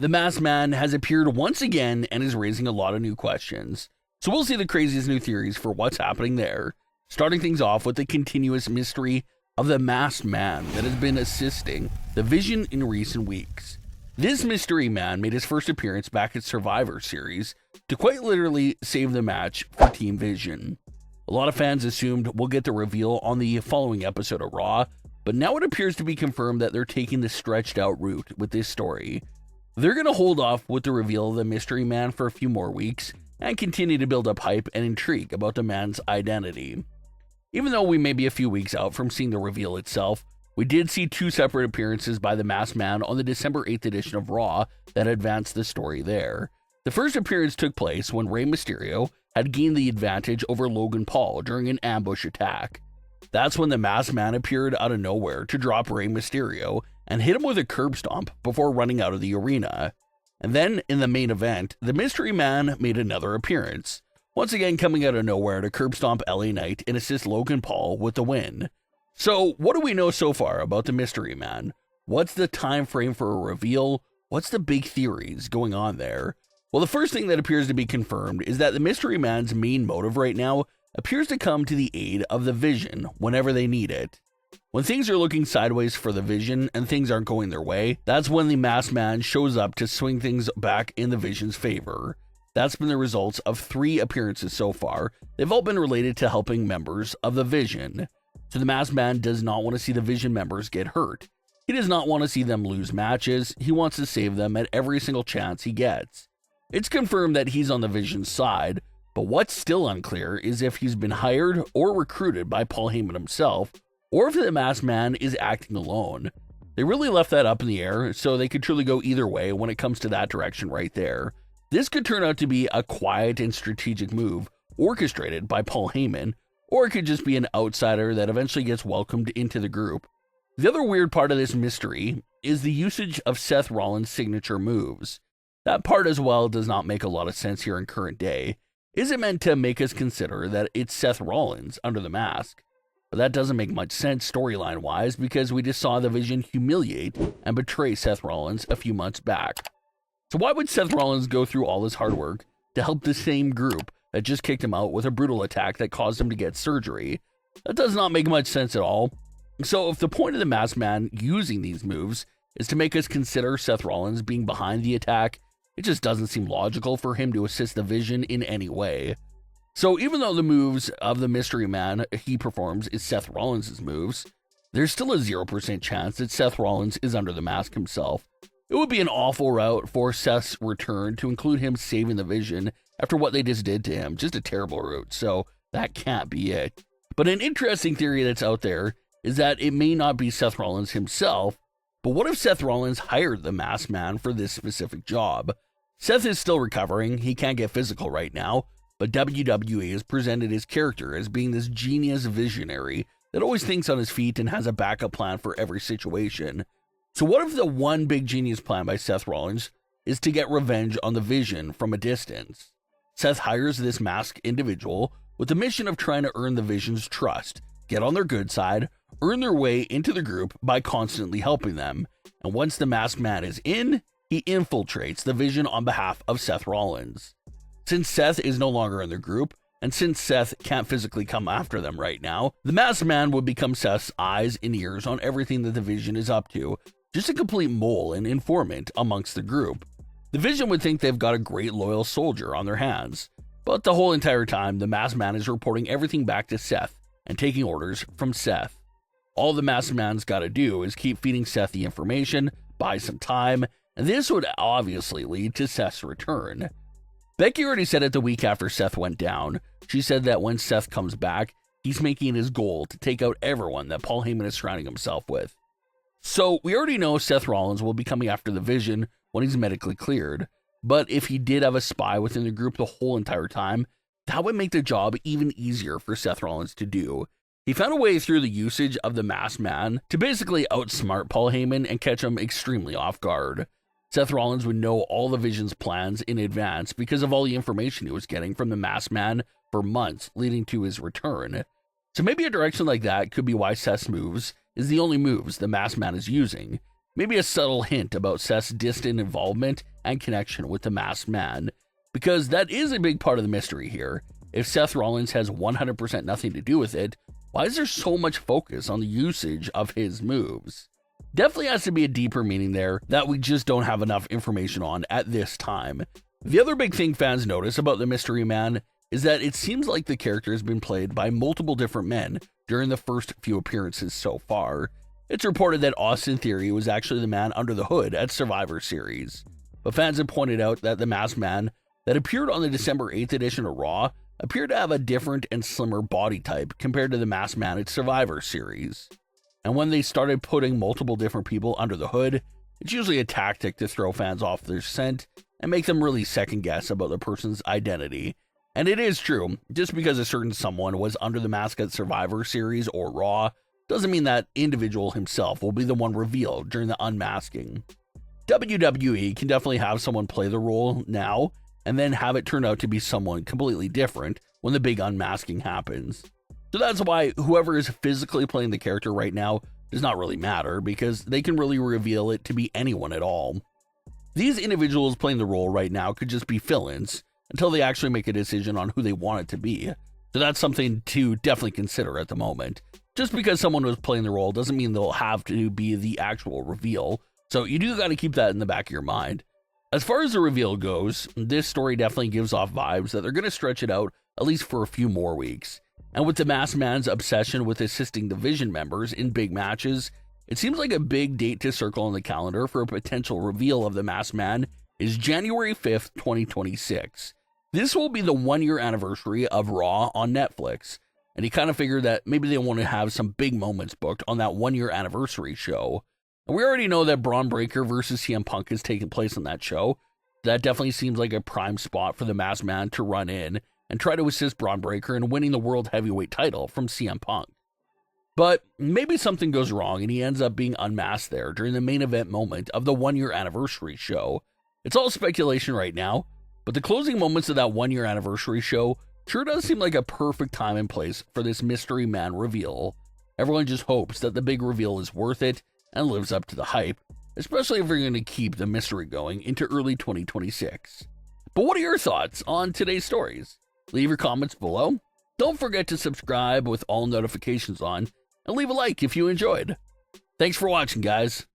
The Masked Man has appeared once again and is raising a lot of new questions. So we'll see the craziest new theories for what's happening there, starting things off with the continuous mystery of the Masked Man that has been assisting the Vision in recent weeks. This mystery man made his first appearance back at Survivor Series to quite literally save the match for Team Vision. A lot of fans assumed we'll get the reveal on the following episode of Raw, but now it appears to be confirmed that they're taking the stretched out route with this story. They're going to hold off with the reveal of the mystery man for a few more weeks and continue to build up hype and intrigue about the man's identity. Even though we may be a few weeks out from seeing the reveal itself, we did see two separate appearances by the Masked Man on the December 8th edition of Raw that advanced the story there. The first appearance took place when Rey Mysterio had gained the advantage over Logan Paul during an ambush attack. That's when the Masked Man appeared out of nowhere to drop Rey Mysterio and hit him with a curb stomp before running out of the arena. And then, in the main event, the Mystery Man made another appearance, once again coming out of nowhere to curb stomp LA Knight and assist Logan Paul with the win. So, what do we know so far about the Mystery Man? What's the time frame for a reveal? What's the big theories going on there? Well, the first thing that appears to be confirmed is that the Mystery Man's main motive right now appears to come to the aid of the Vision whenever they need it. When things are looking sideways for the Vision and things aren't going their way, that's when the Masked Man shows up to swing things back in the Vision's favor. That's been the results of 3 appearances so far. They've all been related to helping members of the Vision. So the Masked Man does not want to see the Vision members get hurt. He does not want to see them lose matches. He wants to save them at every single chance he gets. It's confirmed that he's on the Vision's side, but what's still unclear is if he's been hired or recruited by Paul Heyman himself, or if the Masked Man is acting alone. They really left that up in the air, so they could truly go either way when it comes to that direction right there. This could turn out to be a quiet and strategic move orchestrated by Paul Heyman, or it could just be an outsider that eventually gets welcomed into the group. The other weird part of this mystery is the usage of Seth Rollins' signature moves. That part as well does not make a lot of sense here in current day. Is it meant to make us consider that it's Seth Rollins under the mask? But that doesn't make much sense storyline-wise because we just saw the Vision humiliate and betray Seth Rollins a few months back. So why would Seth Rollins go through all this hard work to help the same group that just kicked him out with a brutal attack that caused him to get surgery? That does not make much sense at all. So if the point of the Masked Man using these moves is to make us consider Seth Rollins being behind the attack, it just doesn't seem logical for him to assist the Vision in any way. So even though the moves of the Mystery Man he performs is Seth Rollins' moves, there's still a 0% chance that Seth Rollins is under the mask himself. It would be an awful route for Seth's return to include him saving the Vision after what they just did to him. Just a terrible route, so that can't be it. But an interesting theory that's out there is that it may not be Seth Rollins himself, but what if Seth Rollins hired the Masked Man for this specific job? Seth is still recovering, he can't get physical right now, but WWE has presented his character as being this genius visionary that always thinks on his feet and has a backup plan for every situation. So what if the one big genius plan by Seth Rollins is to get revenge on the Vision from a distance? Seth hires this masked individual with the mission of trying to earn the Vision's trust, get on their good side, earn their way into the group by constantly helping them. And once the Masked Man is in, he infiltrates the Vision on behalf of Seth Rollins. Since Seth is no longer in the group, and since Seth can't physically come after them right now, the Masked Man would become Seth's eyes and ears on everything that the Vision is up to, just a complete mole and informant amongst the group. The Vision would think they've got a great loyal soldier on their hands, but the whole entire time, the Masked Man is reporting everything back to Seth and taking orders from Seth. All the Masked Man's got to do is keep feeding Seth the information, buy some time, and this would obviously lead to Seth's return. Becky already said it the week after Seth went down. She said that when Seth comes back, he's making it his goal to take out everyone that Paul Heyman is surrounding himself with. So we already know Seth Rollins will be coming after the Vision when he's medically cleared, but if he did have a spy within the group the whole entire time, that would make the job even easier for Seth Rollins to do. He found a way through the usage of the Masked Man to basically outsmart Paul Heyman and catch him extremely off guard. Seth Rollins would know all the Vision's plans in advance because of all the information he was getting from the Masked Man for months leading to his return. So maybe a direction like that could be why Seth's moves is the only moves the Masked Man is using. maybe a subtle hint about Seth's distant involvement and connection with the Masked Man, because that is a big part of the mystery here. If Seth Rollins has 100% nothing to do with it, why is there so much focus on the usage of his moves? Definitely has to be a deeper meaning there that we just don't have enough information on at this time. The other big thing fans notice about the Mystery Man is that it seems like the character has been played by multiple different men during the first few appearances so far. It's reported that Austin Theory was actually the man under the hood at Survivor Series, but fans have pointed out that the Masked Man that appeared on the December 8th edition of Raw appeared to have a different and slimmer body type compared to the Masked Man at Survivor Series. And when they started putting multiple different people under the hood, it's usually a tactic to throw fans off their scent and make them really second guess about the person's identity. And it is true, just because a certain someone was under the mask at Survivor Series or Raw, doesn't mean that individual himself will be the one revealed during the unmasking. WWE can definitely have someone play the role now, and then have it turn out to be someone completely different when the big unmasking happens. So that's why whoever is physically playing the character right now does not really matter, because they can really reveal it to be anyone at all. These individuals playing the role right now could just be fill-ins until they actually make a decision on who they want it to be. So that's something to definitely consider at the moment. Just because someone was playing the role doesn't mean they'll have to be the actual reveal, so you do got to keep that in the back of your mind. As far as the reveal goes, this story definitely gives off vibes that they're going to stretch it out at least for a few more weeks. And with the Masked Man's obsession with assisting division members in big matches, it seems like a big date to circle on the calendar for a potential reveal of the Masked Man is January 5th, 2026. This will be the 1-year anniversary of Raw on Netflix, and he kind of figured that maybe they want to have some big moments booked on that 1-year anniversary show. And we already know that Bron Breakker versus CM Punk is taking place on that show. That definitely seems like a prime spot for the Masked Man to run in and try to assist Bron Breakker in winning the World Heavyweight title from CM Punk. But maybe something goes wrong and he ends up being unmasked there during the main event moment of the 1-year anniversary show. It's all speculation right now, but the closing moments of that 1-year anniversary show sure does seem like a perfect time and place for this Mystery Man reveal. Everyone just hopes that the big reveal is worth it and lives up to the hype, especially if we're going to keep the mystery going into early 2026. But what are your thoughts on today's stories? Leave your comments below. Don't forget to subscribe with all notifications on, and leave a like if you enjoyed. Thanks for watching, guys.